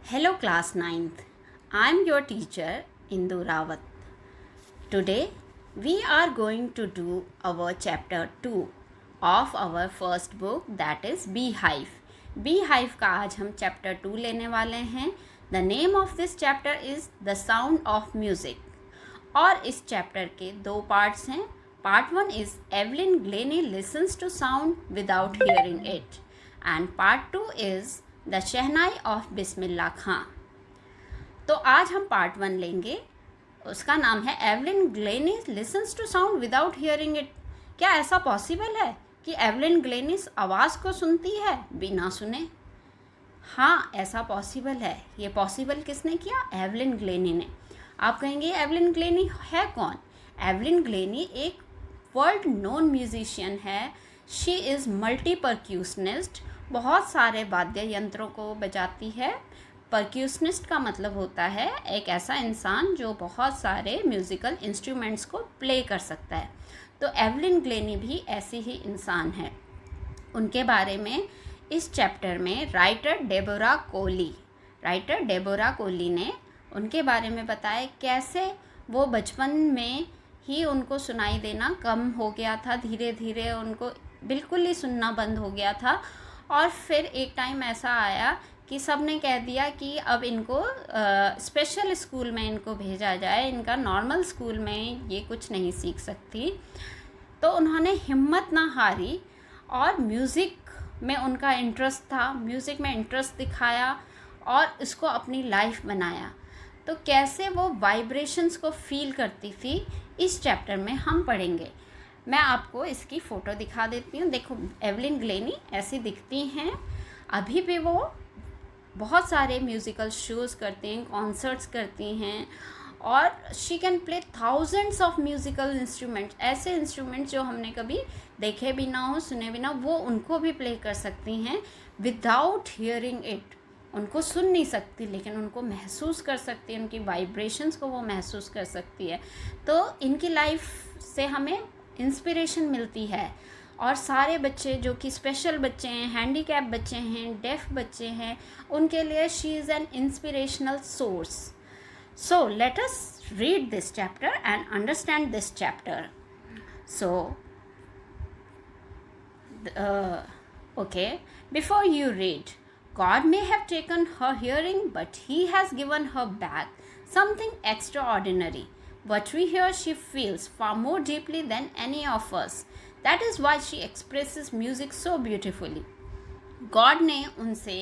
Hello, class 9th. I am your teacher, Indu Rawat. Today, we are going to do our chapter 2 of our first book, that is Beehive. Beehive का आज हम chapter 2 लेने वाले हैं. The name of this chapter is The Sound of Music. और इस chapter के दो parts हैं. Part 1 is Evelyn Glennie listens to sound without hearing it. And part 2 is the shehnai of Bismillah Khan. तो आज हम पार्ट 1 लेंगे. उसका नाम है Evelyn Glennie listens to sound without hearing it. क्या ऐसा पॉसिबल है कि एवलिन ग्लेनिस आवाज़ को सुनती है बिना सुने? हाँ, ऐसा पॉसिबल है. ये पॉसिबल किसने किया? एवलिन ग्लेनी ने. आप कहेंगे एवलिन ग्लेनी है कौन? एवलिन ग्लेनी एक वर्ल्ड नोन म्यूजिशियन है. She is multi percussionist. बहुत सारे वाद्य यंत्रों को बजाती है. परक्यूशनिस्ट का मतलब होता है एक ऐसा इंसान जो बहुत सारे म्यूज़िकल इंस्ट्रूमेंट्स को प्ले कर सकता है. तो एवलिन ग्लेनी भी ऐसी ही इंसान है. उनके बारे में इस चैप्टर में राइटर डेबोरा कोली ने उनके बारे में बताया कैसे वो बचपन में ही उनको सुनाई देना कम हो गया था. धीरे धीरे उनको बिल्कुल ही सुनना बंद हो गया था. और फिर एक टाइम ऐसा आया कि सब ने कह दिया कि अब इनको स्पेशल स्कूल में इनको भेजा जाए. इनका नॉर्मल स्कूल में ये कुछ नहीं सीख सकती. तो उन्होंने हिम्मत ना हारी और म्यूज़िक में उनका इंटरेस्ट था. म्यूज़िक में इंटरेस्ट दिखाया और इसको अपनी लाइफ बनाया. तो कैसे वो वाइब्रेशंस को फील करती थी इस चैप्टर में हम पढ़ेंगे. मैं आपको इसकी फ़ोटो दिखा देती हूँ. देखो, एवलिन ग्लेनी ऐसी दिखती हैं. अभी भी वो बहुत सारे म्यूज़िकल शोज़ करती हैं, कॉन्सर्ट्स करती हैं और she can play thousands of musical instruments. ऐसे इंस्ट्रूमेंट्स जो हमने कभी देखे भी ना हो, सुने भी ना, वो उनको भी प्ले कर सकती हैं विदाउट हियरिंग इट. उनको सुन नहीं सकती लेकिन उनको महसूस कर सकती है. उनकी वाइब्रेशंस को वो महसूस कर सकती है. तो इनकी लाइफ से हमें इंस्पिरेशन मिलती है. और सारे बच्चे जो कि स्पेशल बच्चे हैं, हैंडीकैप बच्चे हैं, डेफ बच्चे हैं, उनके लिए she is an inspirational source. So let us read this chapter and understand this chapter. So okay, before you read, God may have taken her hearing, but He has given her back something extraordinary. What we hear she feels far more deeply than any of us. That is why she expresses music so beautifully. God ने उनसे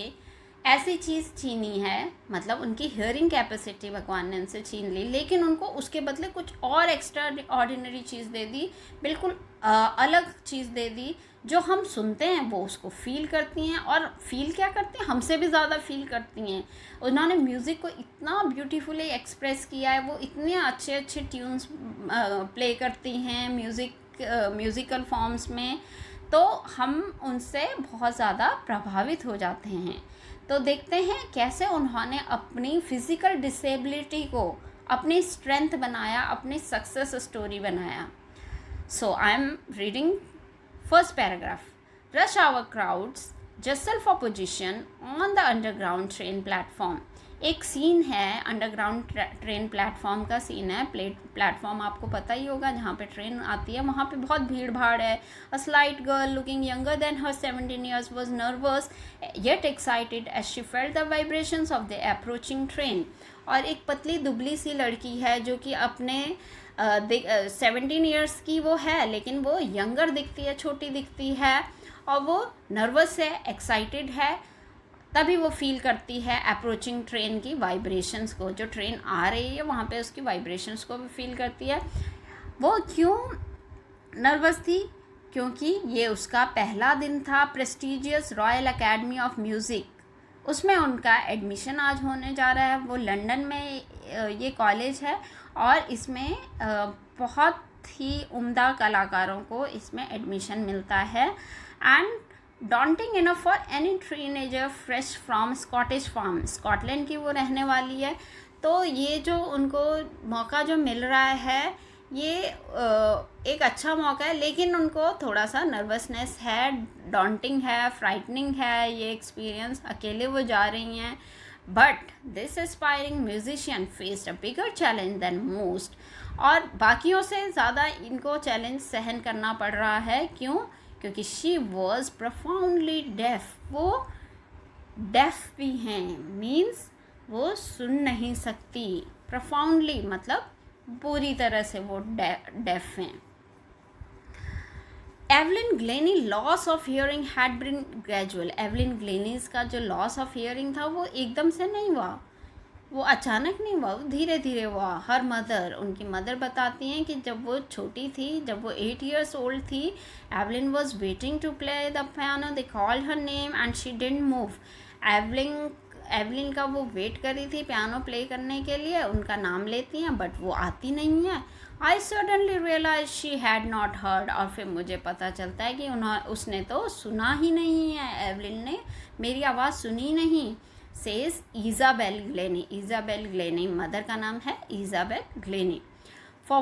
ऐसी चीज़ छीनी है, मतलब उनकी hearing capacity भगवान ने उनसे छीन ली, लेकिन उनको उसके बदले कुछ और एक्स्ट्रा ऑर्डिनरी चीज़ दे दी. बिल्कुल अलग चीज़ दे दी. जो हम सुनते हैं वो उसको फील करती हैं. और फील क्या करती हैं? हमसे भी ज़्यादा फील करती हैं. उन्होंने म्यूज़िक को इतना ब्यूटीफुली एक्सप्रेस किया है. वो इतने अच्छे अच्छे ट्यून्स प्ले करती हैं म्यूज़िकल फॉर्म्स में. तो हम उनसे बहुत ज़्यादा प्रभावित हो जाते हैं. तो देखते हैं कैसे उन्होंने अपनी फ़िज़िकल डिसेबिलिटी को अपनी स्ट्रेंथ बनाया, अपनी सक्सेस स्टोरी बनाया. So I am reading first paragraph. Rush hour crowds jostle for position on the underground train platform. एक सीन है, अंडरग्राउंड ट्रेन प्लेटफॉर्म का सीन है. प्लेटफॉर्म आपको पता ही होगा, जहाँ पे ट्रेन आती है वहाँ पे बहुत भीड़ भाड़ है. A slight girl looking younger than her 17 years was nervous yet excited as she felt the vibrations of the approaching train. और एक पतली दुबली सी लड़की है जो कि अपने 17 years की वो है, लेकिन वो यंगर दिखती है, छोटी दिखती है और वो नर्वस है, एक्साइटेड है. तभी वो फील करती है अप्रोचिंग ट्रेन की वाइब्रेशंस को. जो ट्रेन आ रही है वहाँ पे उसकी वाइब्रेशंस को भी फील करती है. वो क्यों नर्वस थी? क्योंकि ये उसका पहला दिन था prestigious royal academy of music. उसमें उनका एडमिशन आज होने जा रहा है. वो लंदन में ये कॉलेज है और इसमें बहुत ही उम्दा कलाकारों को इसमें एडमिशन मिलता है. And daunting enough for any teenager fresh from Scottish farm. Scotland की वो रहने वाली है. तो ये जो उनको मौका जो मिल रहा है ये एक अच्छा मौका है, लेकिन उनको थोड़ा सा नर्वसनेस है, डॉन्टिंग है, फ्राइटनिंग है ये एक्सपीरियंस. अकेले वो जा रही हैं, but this aspiring musician faced a bigger challenge than most. और बाकियों से ज़्यादा इनको चैलेंज सहन करना पड़ रहा है. क्यों? क्योंकि शी वॉज प्रोफाउंडली डेफ. वो डेफ भी हैं, मीन्स वो सुन नहीं सकती. प्रोफाउंडली मतलब पूरी तरह से वो डेफ हैं. Evelyn Glennie loss of hearing had been gradual. Evelyn Glennie's का जो लॉस ऑफ हियरिंग था वो एकदम से नहीं हुआ, वो अचानक नहीं हुआ, वो धीरे धीरे हुआ. हर मदर, उनकी मदर बताती हैं कि जब वो छोटी थी, जब वो 8 years ओल्ड थी, Evelyn was waiting to play the piano. They called her name and she didn't move. Evelyn का वो वेट करी थी पियानो प्ले करने के लिए, उनका नाम लेती हैं बट वो आती नहीं है. I suddenly realise she had not heard. और फिर मुझे पता चलता है कि उसने तो सुना ही नहीं है, एवलिन ने मेरी आवाज़ सुनी नहीं. Says Isabel Glenny. Isabel Glenny mother का नाम है, Isabel Glenny. For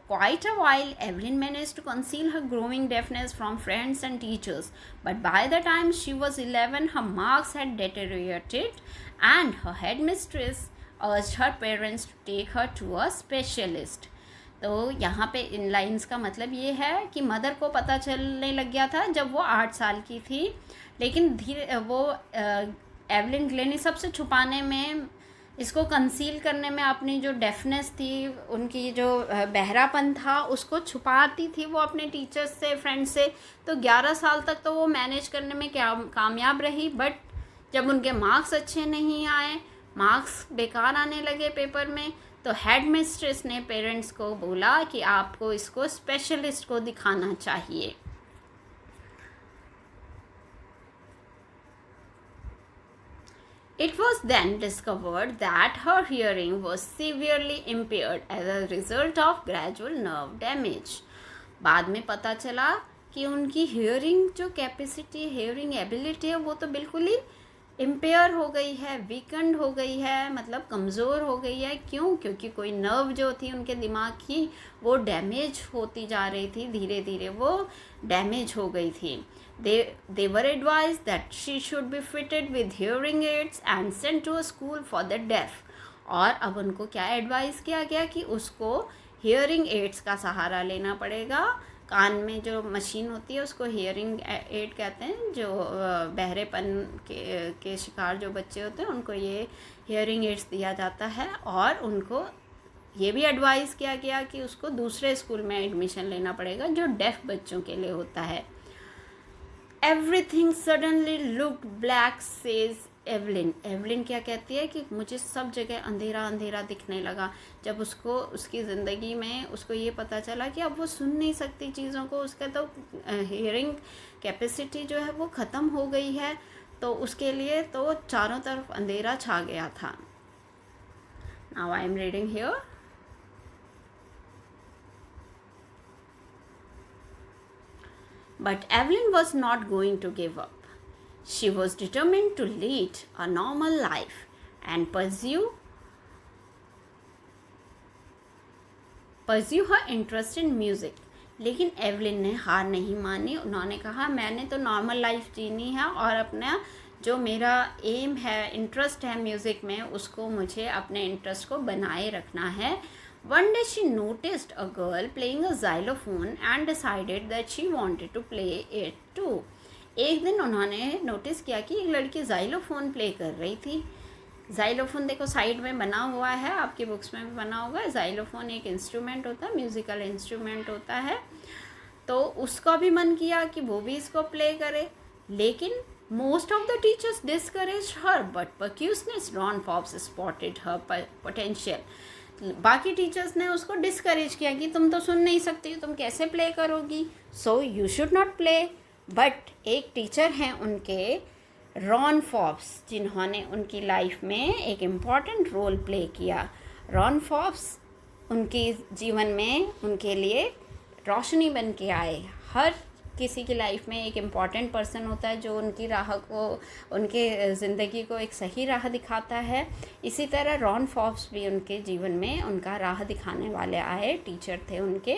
quite a while, Evelyn managed to conceal her growing deafness from friends and teachers. But by the time she was 11, her marks had deteriorated, and her headmistress urged her parents to take her to a specialist. तो यहाँ पे इन lines का मतलब ये है कि mother को पता चलने लग गया था जब वो 8 साल की थी, लेकिन धीरे वो एवलिन ग्लेनी सबसे छुपाने में, इसको कंसील करने में, अपनी जो डेफनेस थी, उनकी जो बहरापन था, उसको छुपाती थी वो अपने टीचर्स से, फ्रेंड्स से. तो 11 साल तक तो वो मैनेज करने में कामयाब रही. बट जब उनके मार्क्स अच्छे नहीं आए, मार्क्स बेकार आने लगे पेपर में, तो हेड मिस्ट्रेस ने पेरेंट्स को बोला कि आपको इसको स्पेशलिस्ट को दिखाना चाहिए. It was then discovered that her hearing was severely impaired as a result of gradual nerve damage. बाद में पता चला कि उनकी हियरिंग जो कैपेसिटी, हियरिंग एबिलिटी है, वो तो बिल्कुल ही इम्पेयर हो गई है, वीकेंड हो गई है, मतलब कमज़ोर हो गई है. क्यों? क्योंकि कोई नर्व जो थी उनके दिमाग की, वो डैमेज होती जा रही थी, धीरे धीरे वो डैमेज हो गई थी. They were advised that she should be fitted with hearing aids and sent to a school for the deaf. और अब उनको क्या एडवाइस किया गया कि उसको हियरिंग एड्स का सहारा लेना पड़ेगा. कान में जो मशीन होती है उसको हियरिंग एड कहते हैं. जो बहरेपन के शिकार जो बच्चे होते हैं उनको ये हियरिंग एड्स दिया जाता है. और उनको ये भी एडवाइस किया गया कि उसको दूसरे स्कूल में एडमिशन लेना पड़ेगा जो डेफ बच्चों के लिए होता है. Everything suddenly looked black, says Evelyn. Evelyn क्या कहती है कि मुझे सब जगह अंधेरा अंधेरा दिखने लगा जब उसको उसकी ज़िंदगी में उसको ये पता चला कि अब वो सुन नहीं सकती चीज़ों को, उसका तो हियरिंग कैपेसिटी जो है वो ख़त्म हो गई है. तो उसके लिए तो चारों तरफ अंधेरा छा गया था. Now I am reading here. But Evelyn was not going to give up. She was determined to lead a normal life and pursue her interest in music. लेकिन एवलिन ने हार नहीं मानी. उन्होंने कहा मैंने तो नॉर्मल लाइफ जीनी है और अपना जो मेरा एम है, इंटरेस्ट है म्यूज़िक में, उसको मुझे अपने इंटरेस्ट को बनाए रखना है. One day she noticed a girl playing a xylophone and decided that she wanted to play it too. एक दिन उन्होंने नोटिस किया कि एक लड़की ज़ाइलोफोन प्ले कर रही थी. ज़ाइलोफोन देखो साइड में बना हुआ है, आपकी बुक्स में भी बना होगा. ज़ाइलोफोन एक इंस्ट्रूमेंट होता है, म्यूज़िकल इंस्ट्रूमेंट होता है. तो उसका भी मन किया कि वो भी इसको प्ले करे, लेकिन most of the teachers discouraged her, but percussionist Ron Forbes spotted her potential. बाकी टीचर्स ने उसको डिस्करेज किया कि तुम तो सुन नहीं सकती, तुम कैसे प्ले करोगी, so you should not play. But एक टीचर हैं उनके, रॉन फॉब्स, जिन्होंने उनकी लाइफ में एक इम्पॉर्टेंट रोल प्ले किया. रॉन फॉब्स उनके जीवन में उनके लिए रोशनी बन के आए. हर किसी की लाइफ में एक इम्पॉर्टेंट पर्सन होता है जो उनकी राह को, उनके ज़िंदगी को एक सही राह दिखाता है. इसी तरह रॉन फॉब्स भी उनके जीवन में उनका राह दिखाने वाले आए. टीचर थे उनके,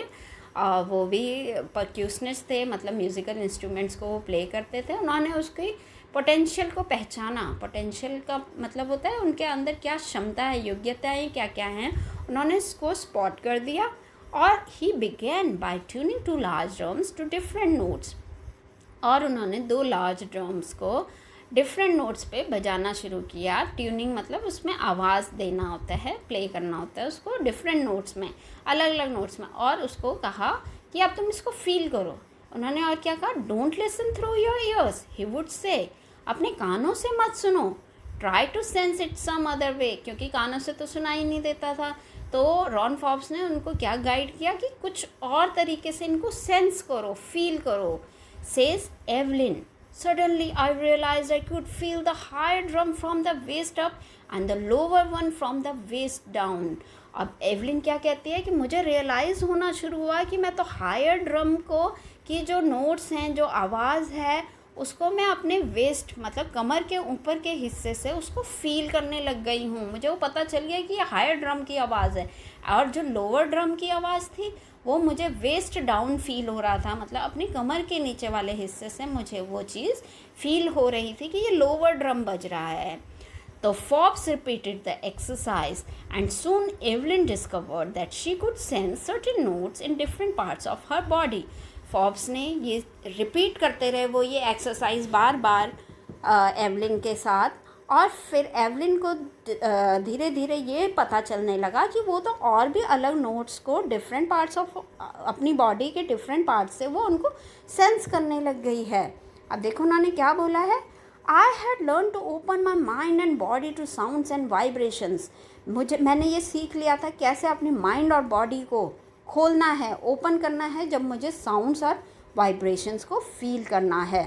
वो भी परक्यूशनिस्ट थे, मतलब म्यूज़िकल इंस्ट्रूमेंट्स को वो प्ले करते थे. उन्होंने उसकी पोटेंशियल को पहचाना। पोटेंशियल का मतलब होता है उनके अंदर क्या क्षमता है, योग्यताएँ क्या क्या हैं, उन्होंने इसको स्पॉट कर दिया। और he began by tuning two large drums to different notes, और उन्होंने 2 लार्ज ड्रम्स को डिफरेंट नोट्स पे बजाना शुरू किया। ट्यूनिंग मतलब उसमें आवाज़ देना होता है, प्ले करना होता है उसको डिफरेंट नोट्स में, अलग अलग नोट्स में। और उसको कहा कि अब तुम इसको फील करो। उन्होंने और क्या कहा, don't listen through your ears, he would say, अपने कानों से मत सुनो, try to sense it some other way, क्योंकि कानों से तो सुना ही नहीं देता था। तो रॉन फॉब्स ने उनको क्या गाइड किया कि कुछ और तरीके से इनको सेंस करो, फील करो। Says Evelyn, suddenly I realized I could feel the higher drum from the waist up and the lower one from the waist down. अब एवलिन क्या कहती है कि मुझे रियलाइज़ होना शुरू हुआ कि मैं तो हायर ड्रम को की जो नोट्स हैं, जो आवाज़ है, उसको मैं अपने वेस्ट मतलब कमर के ऊपर के हिस्से से उसको फील करने लग गई हूँ। मुझे वो पता चल गया कि ये हायर ड्रम की आवाज़ है, और जो लोअर ड्रम की आवाज़ थी वो मुझे वेस्ट डाउन फील हो रहा था, मतलब अपनी कमर के नीचे वाले हिस्से से मुझे वो चीज़ फील हो रही थी कि ये लोअर ड्रम बज रहा है। तो Forbes repeated the exercise and soon Evelyn discovered that she could sense certain notes in different parts of her body. Forbes ने ये रिपीट करते रहे वो ये एक्सरसाइज बार बार एवलिन के साथ, और फिर एवलिन को धीरे धीरे ये पता चलने लगा कि वो तो और भी अलग नोट्स को डिफरेंट पार्ट्स ऑफ अपनी बॉडी के डिफरेंट पार्ट्स से वो उनको सेंस करने लग गई है। अब देखो उन्होंने क्या बोला है, I had learn to open my mind and body to sounds and vibrations. मैंने ये सीख लिया था कैसे अपनी माइंड और बॉडी को खोलना है, ओपन करना है, जब मुझे साउंड्स और वाइब्रेशंस को फील करना है।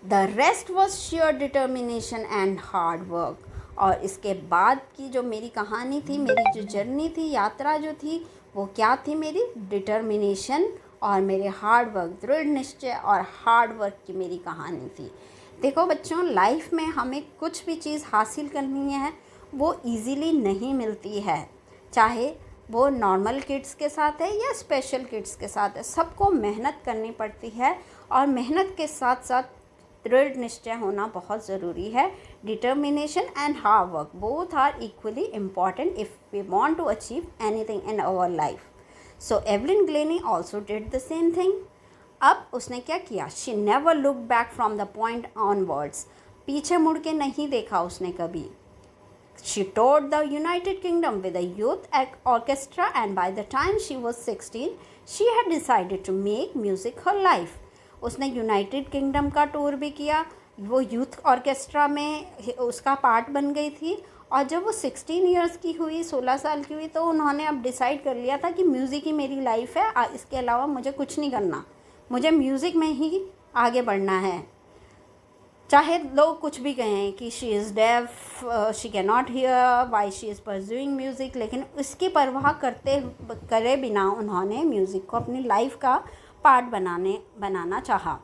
The rest was share determination and hard work. और इसके बाद की जो मेरी कहानी थी, मेरी जो जर्नी थी, यात्रा जो थी, वो क्या थी, मेरी डिटर्मिनेशन और मेरे हार्ड वर्क, दृढ़ निश्चय और हार्ड वर्क की मेरी कहानी थी। देखो बच्चों, लाइफ में हमें कुछ भी चीज़ हासिल करनी है वो इजीली नहीं मिलती है, चाहे वो नॉर्मल किड्स के साथ है या स्पेशल किड्स के साथ है, सबको मेहनत करनी पड़ती है। और मेहनत के साथ साथ दृढ़ निश्चय होना बहुत ज़रूरी है। Determination and hard work both are equally important if we want to achieve anything in our life. So Evelyn Glennie also did the same thing. अब उसने क्या किया, she never look back from the point onwards, पीछे मुड़ के नहीं देखा उसने कभी। She toured the United Kingdom with a youth orchestra, and by the time she was 16, she had decided to make music her life. उसने United kingdom का tour भी किया, वो यूथ ऑर्केस्ट्रा में उसका पार्ट बन गई थी। और जब वो 16 इयर्स की हुई, 16 साल की हुई, तो उन्होंने अब डिसाइड कर लिया था कि म्यूज़िक ही मेरी लाइफ है, इसके अलावा मुझे कुछ नहीं करना, मुझे म्यूज़िक में ही आगे बढ़ना है। चाहे लोग कुछ भी कहें कि she is deaf, she can not hear, why she is pursuing music, लेकिन उसकी परवाह करे बिना उन्होंने म्यूज़िक को अपनी लाइफ का पार्ट बनाना चाहा।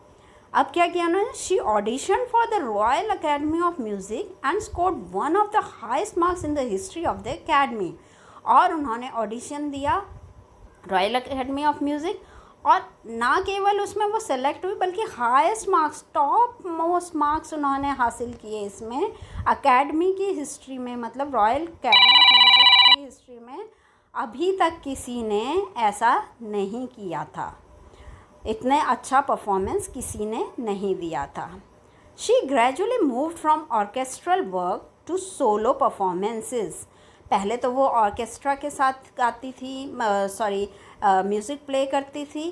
अब क्या किया उन्होंने, she audition for the Royal Academy of music and scored one of the highest marks in the history of the academy. और उन्होंने ऑडिशन दिया रॉयल अकेडमी ऑफ म्यूज़िक, और ना केवल उसमें वो सेलेक्ट हुई बल्कि highest marks, top most marks उन्होंने हासिल किए इसमें अकेडमी की हिस्ट्री में, मतलब रॉयल अकेडमी ऑफ म्यूज़िक की हिस्ट्री में अभी तक किसी ने ऐसा नहीं किया था, इतने अच्छा परफॉर्मेंस किसी ने नहीं दिया था। She gradually moved from orchestral work to solo performances. पहले तो वो ऑर्केस्ट्रा के साथ गाती थी, म्यूज़िक प्ले करती थी,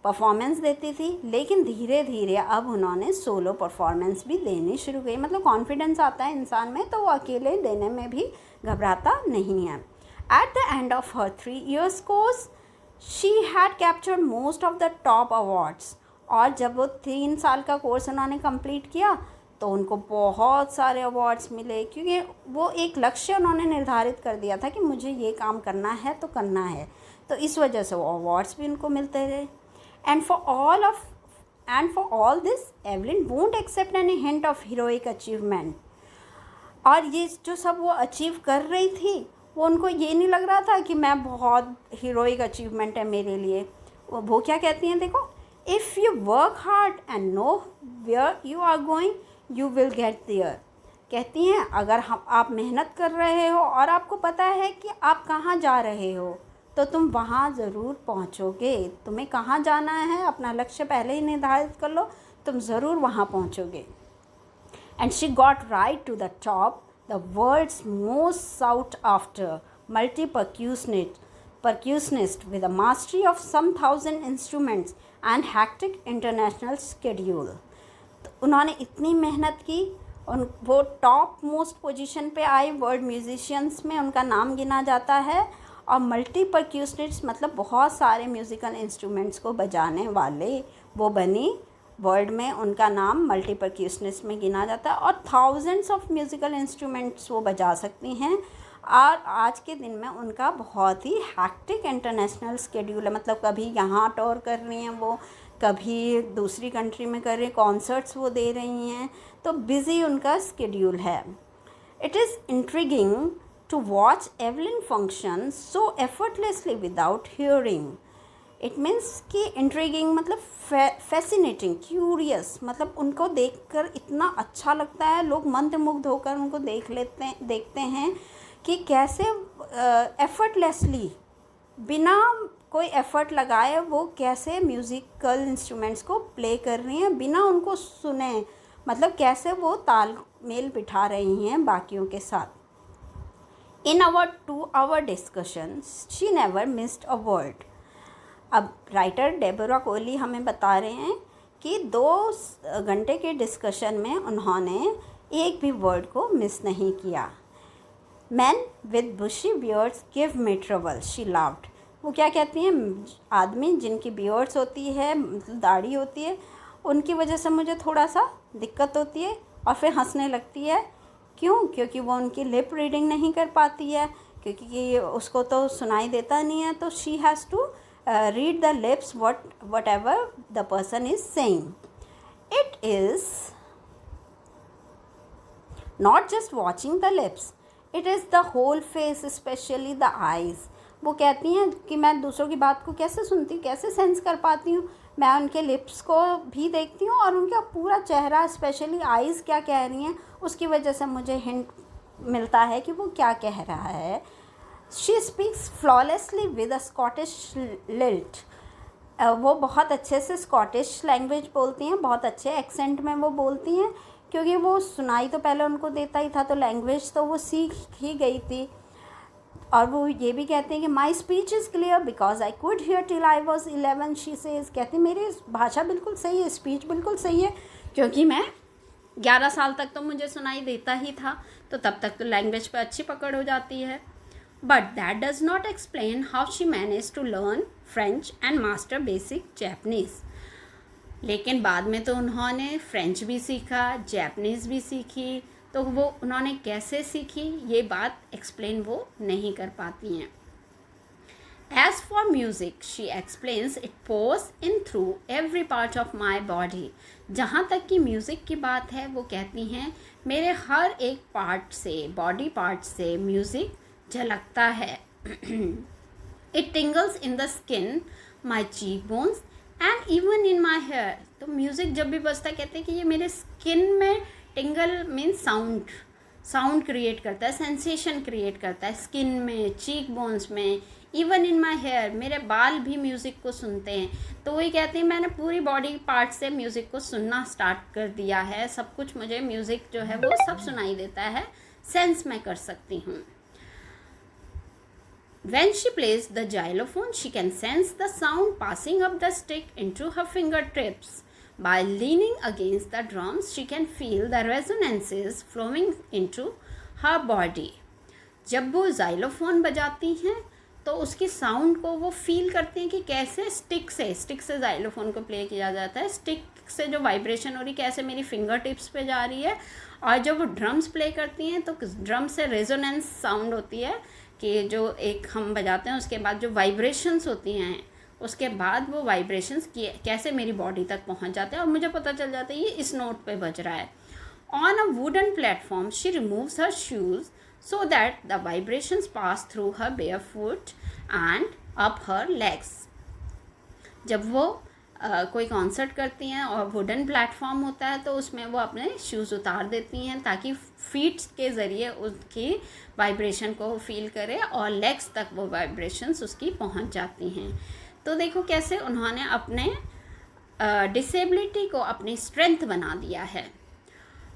परफॉर्मेंस देती थी, लेकिन धीरे धीरे अब उन्होंने सोलो परफॉर्मेंस भी देनी शुरू की। मतलब कॉन्फिडेंस आता है इंसान में, तो वो अकेले देने में भी घबराता नहीं है। At the end of her 3 years course she had captured most of the top awards. और जब वो 3 साल का कोर्स उन्होंने कंप्लीट किया तो उनको बहुत सारे अवार्ड्स मिले, क्योंकि वो एक लक्ष्य उन्होंने निर्धारित कर दिया था कि मुझे ये काम करना है तो करना है, तो इस वजह से वो अवार्ड्स भी उनको मिलते रहे। And for all this Evelyn won't accept any hint of heroic achievement. और ये जो सब वो अचीव कर रही थी, वो उनको ये नहीं लग रहा था कि मैं बहुत हीरोइक अचीवमेंट है मेरे लिए। वो क्या कहती हैं, देखो, If you work hard and know where you are going, you will get there. कहती हैं अगर आप मेहनत कर रहे हो और आपको पता है कि आप कहाँ जा रहे हो तो तुम वहाँ ज़रूर पहुँचोगे. तुम्हें कहाँ जाना है अपना लक्ष्य पहले ही निर्धारित कर लो, तुम ज़रूर वहाँ पहुँचोगे. And she got right to the top, the world's most sought after percussionist with a mastery of some 1,000 instruments and hectic international schedule. तो उन्होंने इतनी मेहनत की, उन वो टॉप मोस्ट पोजीशन पे आई. वर्ल्ड म्यूजिशियंस में उनका नाम गिना जाता है. और मल्टी परक्यूशनिस्ट मतलब बहुत सारे म्यूज़िकल इंस्ट्रूमेंट्स को बजाने वाले वो बनी. वर्ल्ड में उनका नाम मल्टी परक्यूशनिस्ट में गिना जाता है और थाउजेंड्स ऑफ म्यूज़िकल इंस्ट्रूमेंट्स वो बजा सकती हैं. और आज के दिन में उनका बहुत ही हैक्टिक इंटरनेशनल स्केड्यूल है. मतलब कभी यहाँ टूर कर रही हैं वो, कभी दूसरी कंट्री में कर रही हैं, कॉन्सर्ट्स वो दे रही हैं. तो बिज़ी उनका स्केड्यूल है. It is intriguing to watch Evelyn function so effortlessly without hearing. It means कि इंट्रिगिंग मतलब फैसिनेटिंग, क्यूरियस, मतलब उनको देखकर इतना अच्छा लगता है. लोग मंत्रमुग्ध होकर उनको देखते हैं कि कैसे एफर्टलेसली, बिना कोई एफ़र्ट लगाए वो कैसे म्यूज़िकल इंस्ट्रूमेंट्स को प्ले कर रही हैं बिना उनको सुने. मतलब कैसे वो तालमेल बिठा रही हैं बाकियों के साथ. In our 2 hour discussion she never missed a word. अब राइटर डेबोरा कोहली हमें बता रहे हैं कि 2 घंटे के डिस्कशन में उन्होंने एक भी वर्ड को मिस नहीं किया. Man with bushy beards give me trouble, she laughed. वो क्या कहती हैं, आदमी जिनकी बियर्ड्स होती है, मतलब दाढ़ी होती है, उनकी वजह से मुझे थोड़ा सा दिक्कत होती है. और फिर हंसने लगती है. क्यों? क्योंकि वो उनकी लिप रीडिंग नहीं कर पाती है, क्योंकि उसको तो सुनाई देता नहीं है. तो she has to read the lips whatever the person is saying. It is not just watching the lips, it is the whole face, especially the eyes. वो कहती हैं कि मैं दूसरों की बात को कैसे सुनती हूँ, कैसे सेंस कर पाती हूँ. मैं उनके लिप्स को भी देखती हूँ और उनका पूरा चेहरा, स्पेशली आइज़ क्या कह रही हैं, उसकी वजह से मुझे हिंट मिलता है कि वो क्या कह रहा है. She speaks flawlessly with a Scottish lilt. वो बहुत अच्छे से स्कॉटिश लैंग्वेज बोलती हैं, बहुत अच्छे एक्सेंट में वो बोलती हैं, क्योंकि वो सुनाई तो पहले उनको देता ही था, तो लैंग्वेज तो वो सीख ही गई थी. और वो ये भी कहते हैं कि my speech is clear because I could hear till I was 11. She says, कहती मेरी भाषा बिल्कुल सही है, स्पीच बिल्कुल सही है, क्योंकि मैं 11 साल तक तो मुझे सुनाई देता ही था. तो तब तक तो लैंग्वेज पे अच्छी पकड़ हो जाती है. But that does not explain how she managed to learn French and master basic Japanese. लेकिन बाद में तो उन्होंने फ्रेंच भी सीखा, जैपनीज़ भी सीखी. तो वो उन्होंने कैसे सीखी ये बात एक्सप्लेन वो नहीं कर पाती हैं. As for music, she explains it pours in through every part of my body. जहाँ तक कि म्यूज़िक की बात है, वो कहती हैं मेरे हर एक पार्ट से, बॉडी पार्ट से म्यूज़िक झलकता है. It tingles in the skin, my cheek bones and even in my hair. तो म्यूज़िक जब भी बजता कहते हैं कि ये मेरे स्किन में टिंगल मीन्स साउंड क्रिएट करता है, सेंसेशन क्रिएट करता है स्किन में, चीक बोन्स में, इवन इन माई हेयर. मेरे बाल भी म्यूज़िक को सुनते हैं. तो वही कहते हैं मैंने पूरी बॉडी पार्ट से म्यूज़िक को सुनना स्टार्ट कर दिया है. सब कुछ मुझे म्यूज़िक जो है वो सब सुनाई देता है, सेंस मैं कर सकती हूँ. When she plays the xylophone, she can sense the sound passing up the stick into her fingertips. By leaning against the drums, she can feel the resonances flowing into her body. जब वो xylophone बजाती हैं तो उसकी sound को वो feel करते हैं कि कैसे स्टिक से xylophone को प्ले किया जाता है. स्टिक से जो वाइब्रेशन हो रही कैसे मेरी फिंगर टिप्स पे जा रही है. और जब वो ड्रम्स प्ले करती हैं तो ड्रम से रेजोनेंस साउंड होती है कि जो एक हम बजाते हैं उसके बाद जो वाइब्रेशंस होती हैं, उसके बाद वो वाइब्रेशंस कैसे मेरी बॉडी तक पहुंच जाते हैं और मुझे पता चल जाता है ये इस नोट पे बज रहा है. On a wooden platform she removes her shoes so that the vibrations pass through her bare foot and up her legs. जब वो कोई कॉन्सर्ट करती हैं और वुडन प्लेटफॉर्म होता है तो उसमें वो अपने शूज़ उतार देती हैं ताकि फीट्स के ज़रिए उसकी वाइब्रेशन को फील करे और लेग्स तक वो वाइब्रेशंस उसकी पहुंच जाती हैं। तो देखो कैसे उन्होंने अपने डिसेबिलिटी को अपनी स्ट्रेंथ बना दिया है।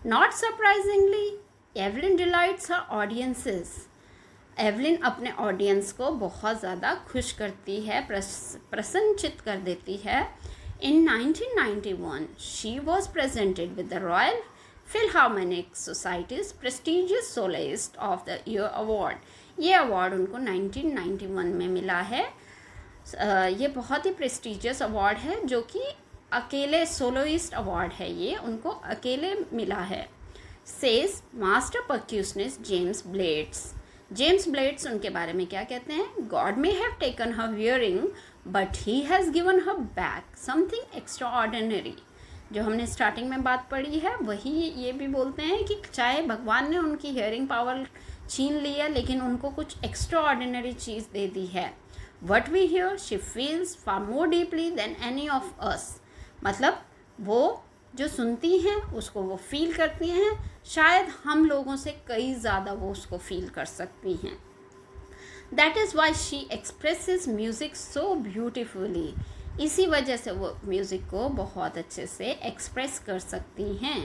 Not surprisingly Evelyn delights her audiences. Evelyn अपने ऑडियंस को बहुत ज़्यादा खुश करती है, प्रसन्नचित कर देती है। In 1991 she was presented with the Royal Philharmonic Society's prestigious soloist of the year award. ये अवार्ड उनको 1991 में मिला है। ये बहुत ही प्रेस्टिजियस अवार्ड है जो कि अकेले सोलोइस्ट अवार्ड है, ये उनको अकेले मिला है। सेज मास्टर परक्यूशनिस्ट जेम्स ब्लेड्स उनके बारे में क्या कहते हैं? God may have taken her hearing but he has given her back something extra ordinary. जो हमने स्टार्टिंग में बात पढ़ी है वही ये भी बोलते हैं कि चाहे भगवान ने उनकी हियरिंग पावर छीन ली है लेकिन उनको कुछ एक्स्ट्रा ऑर्डिनरी चीज़ दे दी है। What we hear she feels far more deeply than any of us. मतलब वो जो सुनती हैं उसको वो फील करती हैं, शायद हम लोगों से कई ज़्यादा वो उसको फील कर सकती हैं। That is why she expresses music so beautifully. इसी वजह से वो म्यूज़िक को बहुत अच्छे से एक्सप्रेस कर सकती हैं।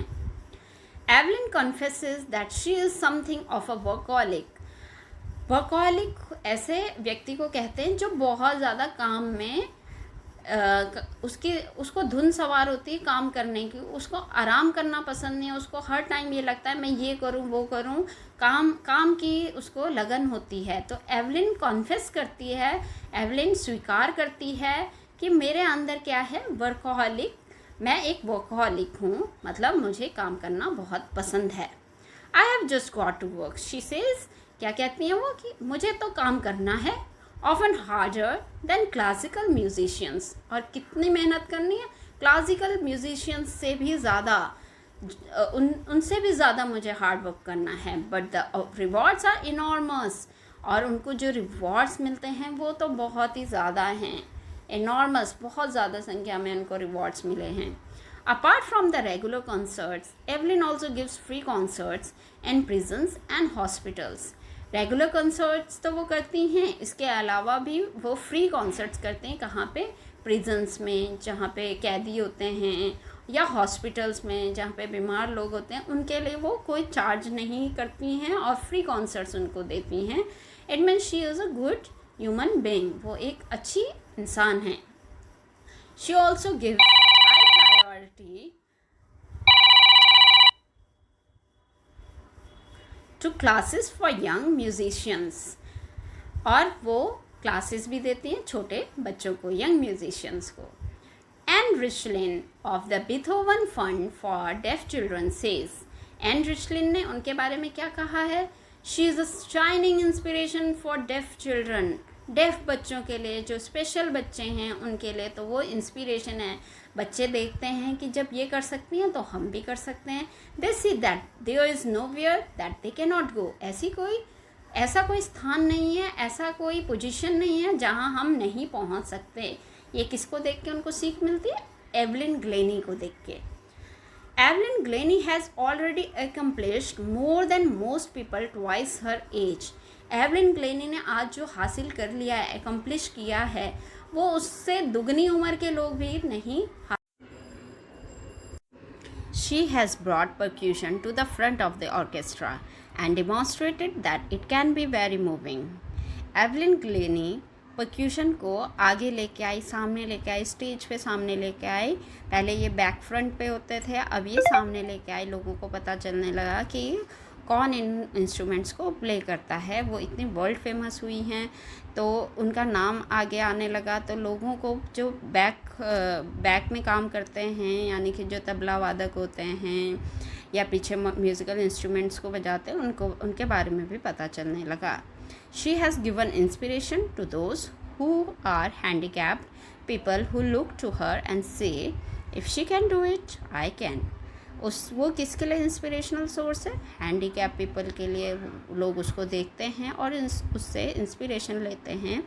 Evelyn confesses that she is something of a workaholic. Workaholic ऐसे व्यक्ति को कहते हैं जो बहुत ज़्यादा काम में उसको धुन सवार होती है काम करने की, उसको आराम करना पसंद नहीं है, उसको हर टाइम ये लगता है मैं ये करूं वो करूं, काम की उसको लगन होती है। तो एवलिन कॉन्फेस करती है, एवलिन स्वीकार करती है कि मेरे अंदर क्या है, वर्कहॉलिक, मैं एक वर्कहॉलिक हूँ, मतलब मुझे काम करना बहुत पसंद है। I have just got to work she says. क्या कहती हैं वो कि मुझे तो काम करना है। Often harder than classical musicians. और कितनी मेहनत करनी है, क्लासिकल म्यूजिशियंस से भी ज़्यादा, उनसे भी ज़्यादा मुझे हार्ड वर्क करना है। But the rewards are enormous. और उनको जो रिवॉर्ड्स मिलते हैं वो तो बहुत ही ज़्यादा हैं, इनॉर्मस, बहुत ज़्यादा संख्या में उनको रिवॉर्ड्स मिले हैं। Apart from the regular concerts Evelyn also gives free concerts in prisons and hospitals. Regular concerts तो वो करती हैं, इसके अलावा भी वो फ्री कॉन्सर्ट्स करते हैं। कहाँ पे? प्रिजन्स में, जहाँ पे कैदी होते हैं, या हॉस्पिटल्स में जहाँ पे बीमार लोग होते हैं, उनके लिए वो कोई चार्ज नहीं करती हैं और फ्री कॉन्सर्ट्स उनको देती हैं। It means she is a good human being, वो एक अच्छी इंसान है। She also gives high priority to classes for young musicians. और वो क्लासेस भी देती हैं छोटे बच्चों को, यंग म्यूजिशियंस को। And Richlin of the Beethoven fund for deaf children says. एंड रिचलिन ने उनके बारे में क्या कहा है? She is a shining inspiration for deaf children. Deaf बच्चों के लिए, जो स्पेशल बच्चे हैं उनके लिए तो वो इंस्पिरेशन है। बच्चे देखते हैं कि जब ये कर सकती हैं तो हम भी कर सकते हैं। They see that there is nowhere that they can not go. ऐसा कोई स्थान नहीं है, ऐसा कोई पोजीशन नहीं है जहां हम नहीं पहुंच सकते। ये किसको देख के उनको सीख मिलती है? एवलिन ग्लेनी को देख के। Evelyn Glenny has already accomplished more than most people twice her age। Evelyn Glenny ने आज जो हासिल कर लिया है, एक्म्प्लिश किया है, वो उससे दुगनी उम्र के लोग भी नहीं। She has brought percussion to the front of the orchestra and demonstrated that it can be very moving। Evelyn Glenny percussion को आगे लेके आई, सामने लेके आई, स्टेज पे सामने लेके आई। पहले ये बैक फ्रंट पे होते थे, अब ये सामने लेके आई। लोगों को पता चलने लगा कि कौन इन इंस्ट्रूमेंट्स को प्ले करता है। वो इतनी वर्ल्ड फेमस हुई हैं तो उनका नाम आगे आने लगा। तो लोगों को जो बैक में काम करते हैं, यानी कि जो तबला वादक होते हैं या पीछे म्यूज़िकल इंस्ट्रूमेंट्स को बजाते हैं, उनके बारे में भी पता चलने लगा। She has given inspiration to those who are handicapped, people who look to her and say, if she can do it, I can। वो किसके लिए इंस्पिरेशनल सोर्स है? हैंडीकैप पीपल के लिए। लोग उसको देखते हैं और उससे इंस्पिरेशन लेते हैं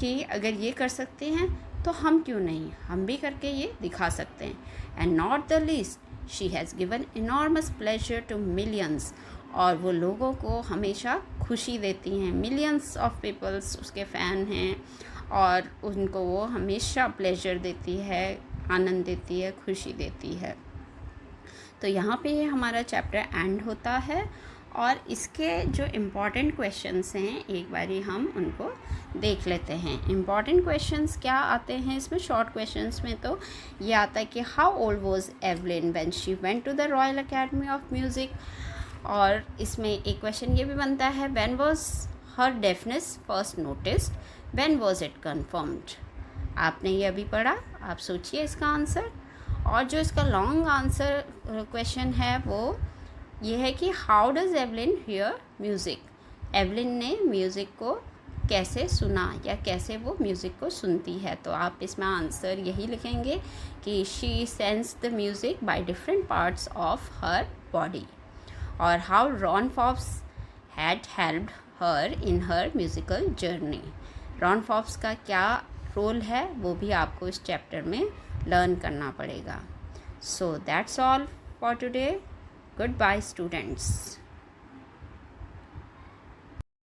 कि अगर ये कर सकती हैं तो हम क्यों नहीं, हम भी करके ये दिखा सकते हैं. And not the least, she has given enormous pleasure to millions. और वो लोगों को हमेशा खुशी देती हैं. मिलियंस ऑफ पीपल्स उसके फ़ैन हैं और उनको वो हमेशा प्लेजर देती है, आनंद देती है, खुशी देती है. तो यहाँ पे ये हमारा चैप्टर एंड होता है. और इसके जो इम्पॉर्टेंट क्वेश्चंस हैं एक बारी हम उनको देख लेते हैं. इम्पॉर्टेंट क्वेश्चंस क्या आते हैं इसमें, शॉर्ट क्वेश्चंस में तो ये आता है कि how old was Evelyn when she went to the Royal Academy of Music. और इसमें एक क्वेश्चन ये भी बनता है, when was her deafness first noticed, when was it confirmed. आपने ये अभी पढ़ा, आप सोचिए इसका आंसर. और जो इसका लॉन्ग आंसर क्वेश्चन है वो ये है कि how does Evelyn here music. Evelyn ने म्यूज़िक को कैसे सुना या कैसे वो म्यूज़िक को सुनती है. तो आप इसमें आंसर यही लिखेंगे कि she senses the music by different parts of her body. और how Ron Forbes had helped her in her musical journey. Ron Forbes का क्या रोल है वो भी आपको इस चैप्टर में लर्न करना पड़ेगा. So that's all for today. Goodbye, students.